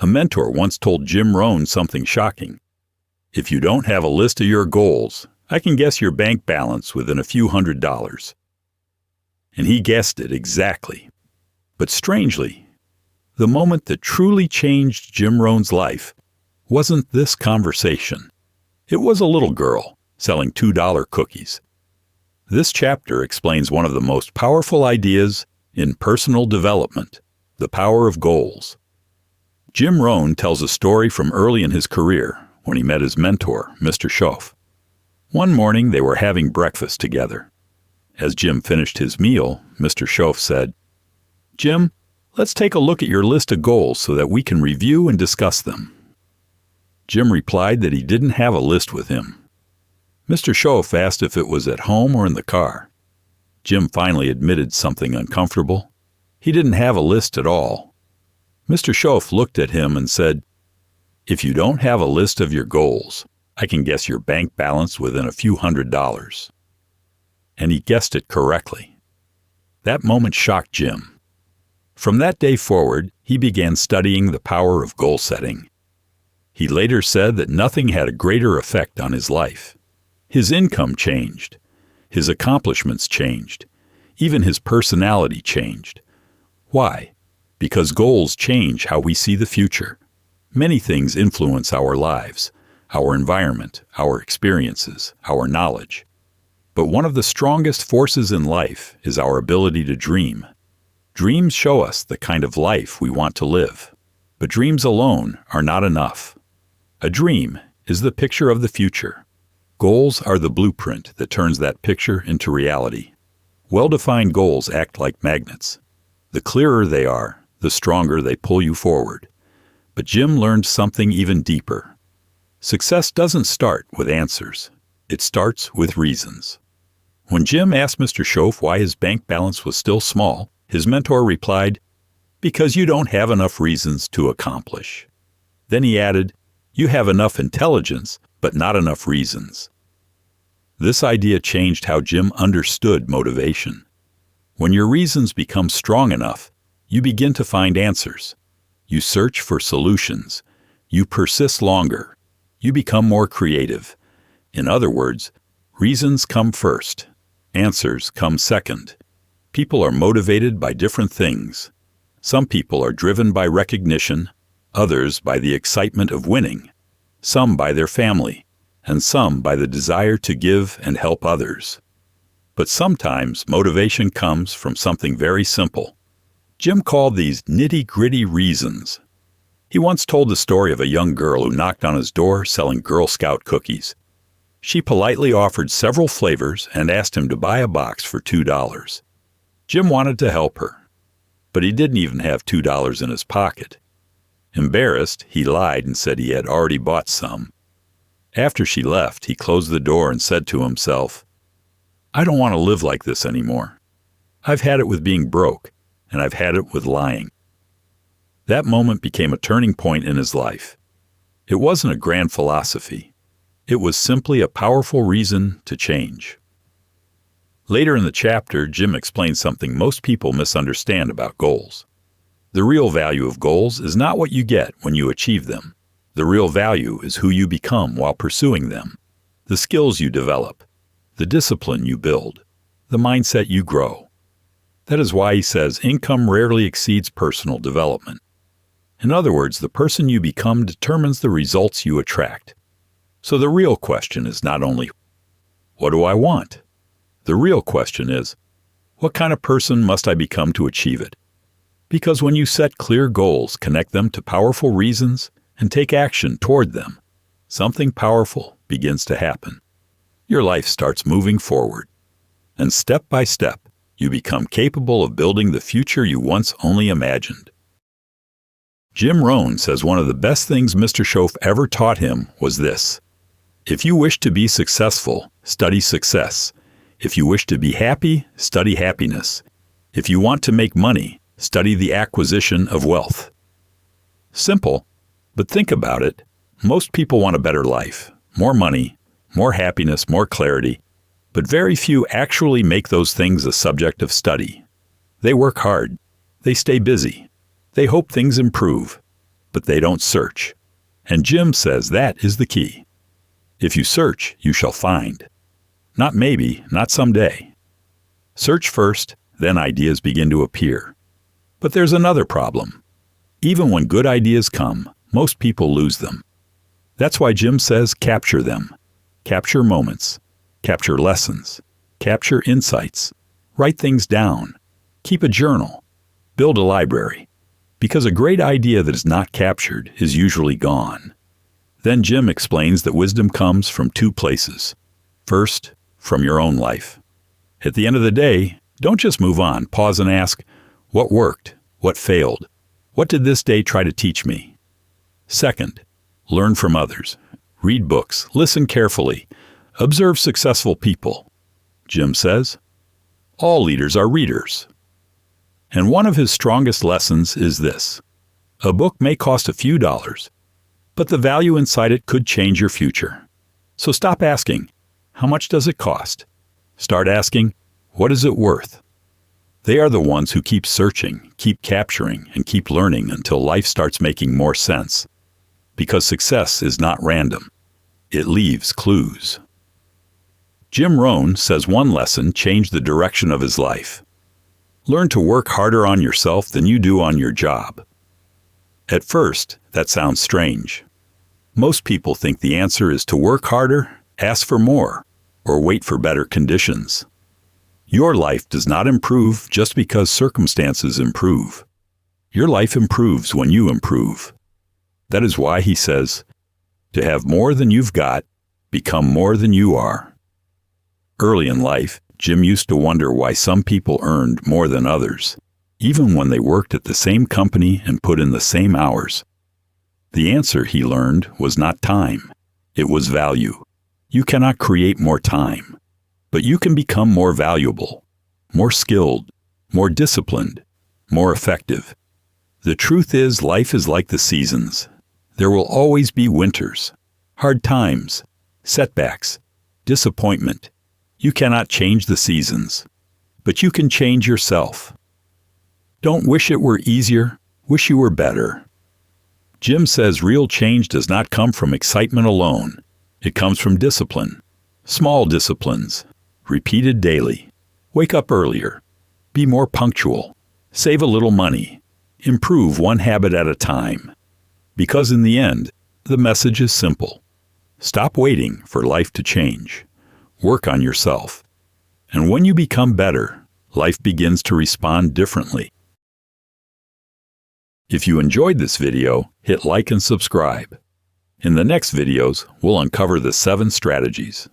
A mentor once told Jim Rohn something shocking. If you don't have a list of your goals, I can guess your bank balance within a few $100s. And he guessed it exactly. But strangely, the moment that truly changed Jim Rohn's life wasn't this conversation. It was a little girl selling $2 cookies. This chapter explains one of the most powerful ideas in personal development, the power of goals. Jim Rohn tells a story from early in his career when he met his mentor, Mr. Schoaf. One morning they were having breakfast together. As Jim finished his meal, Mr. Schoaf said, "Jim, let's take a look at your list of goals so that we can review and discuss them." Jim replied that he didn't have a list with him. Mr. Schoaf asked if it was at home or in the car. Jim finally admitted something uncomfortable. He didn't have a list at all. Mr. Schoaf looked at him and said, "If you don't have a list of your goals, I can guess your bank balance within a few $100s." And he guessed it correctly. That moment shocked Jim. From that day forward, he began studying the power of goal setting. He later said that nothing had a greater effect on his life. His income changed. His accomplishments changed. Even his personality changed. Why? Because goals change how we see the future. Many things influence our lives, our environment, our experiences, our knowledge. But one of the strongest forces in life is our ability to dream. Dreams show us the kind of life we want to live. But dreams alone are not enough. A dream is the picture of the future. Goals are the blueprint that turns that picture into reality. Well-defined goals act like magnets. The clearer they are, the stronger they pull you forward. But Jim learned something even deeper. Success doesn't start with answers. It starts with reasons. When Jim asked Mr. Schoaf why his bank balance was still small, his mentor replied, "Because you don't have enough reasons to accomplish." Then he added, "You have enough intelligence, but not enough reasons." This idea changed how Jim understood motivation. When your reasons become strong enough, you begin to find answers. You search for solutions. You persist longer. You become more creative. In other words, reasons come first. Answers come second. People are motivated by different things. Some people are driven by recognition, others by the excitement of winning, some by their family, and some by the desire to give and help others. But sometimes motivation comes from something very simple. Jim called these nitty-gritty reasons. He once told the story of a young girl who knocked on his door selling Girl Scout cookies. She politely offered several flavors and asked him to buy a box for $2. Jim wanted to help her, but he didn't even have $2 in his pocket. Embarrassed, he lied and said he had already bought some. After she left, he closed the door and said to himself, "I don't want to live like this anymore. I've had it with being broke, and I've had it with lying." That moment became a turning point in his life. It wasn't a grand philosophy. It was simply a powerful reason to change. Later in the chapter, Jim explains something most people misunderstand about goals. The real value of goals is not what you get when you achieve them. The real value is who you become while pursuing them, the skills you develop, the discipline you build, the mindset you grow. That is why he says income rarely exceeds personal development. In other words, the person you become determines the results you attract. So the real question is not only, what do I want? The real question is, what kind of person must I become to achieve it? Because when you set clear goals, connect them to powerful reasons, and take action toward them, something powerful begins to happen. Your life starts moving forward. And step by step, you become capable of building the future you once only imagined. Jim Rohn says one of the best things Mr. Schoaf ever taught him was this: if you wish to be successful, study success. If you wish to be happy, study happiness. If you want to make money, study the acquisition of wealth. Simple, but think about it. Most people want a better life, more money, more happiness, more clarity, but very few actually make those things a subject of study. They work hard. They stay busy. They hope things improve. but they don't search. And Jim says that is the key. If you search, you shall find. Not maybe, not someday. Search first, then ideas begin to appear. But there's another problem. Even when good ideas come, most people lose them. That's why Jim says capture them. Capture moments. Capture lessons. Capture insights. Write things down. Keep a journal. Build a library. Because a great idea that is not captured is usually gone. Then Jim explains that wisdom comes from two places. First, from your own life. At the end of the day, don't just move on. Pause and ask, what worked? What failed? What did this day try to teach me? Second, learn from others. Read books. Listen carefully. Observe successful people. Jim says, all leaders are readers. And one of his strongest lessons is this. A book may cost a few dollars, but the value inside it could change your future. So stop asking, how much does it cost? Start asking, what is it worth? They are the ones who keep searching, keep capturing, and keep learning until life starts making more sense. Because success is not random. It leaves clues. Jim Rohn says one lesson changed the direction of his life. Learn to work harder on yourself than you do on your job. At first, that sounds strange. Most people think the answer is to work harder, ask for more, or wait for better conditions. Your life does not improve just because circumstances improve. Your life improves when you improve. That is why he says, to have more than you've got, become more than you are. Early in life, Jim used to wonder why some people earned more than others, even when they worked at the same company and put in the same hours. The answer, he learned, was not time. It was value. You cannot create more time, but you can become more valuable, more skilled, more disciplined, more effective. The truth is, life is like the seasons. There will always be winters, hard times, setbacks, disappointment. You cannot change the seasons, but you can change yourself. Don't wish it were easier, wish you were better. Jim says real change does not come from excitement alone. It comes from discipline. Small disciplines, repeated daily. Wake up earlier. Be more punctual. Save a little money. Improve one habit at a time. Because in the end, the message is simple. Stop waiting for life to change. Work on yourself. And when you become better, life begins to respond differently. If you enjoyed this video, hit like and subscribe. In the next videos, we'll uncover the 7 strategies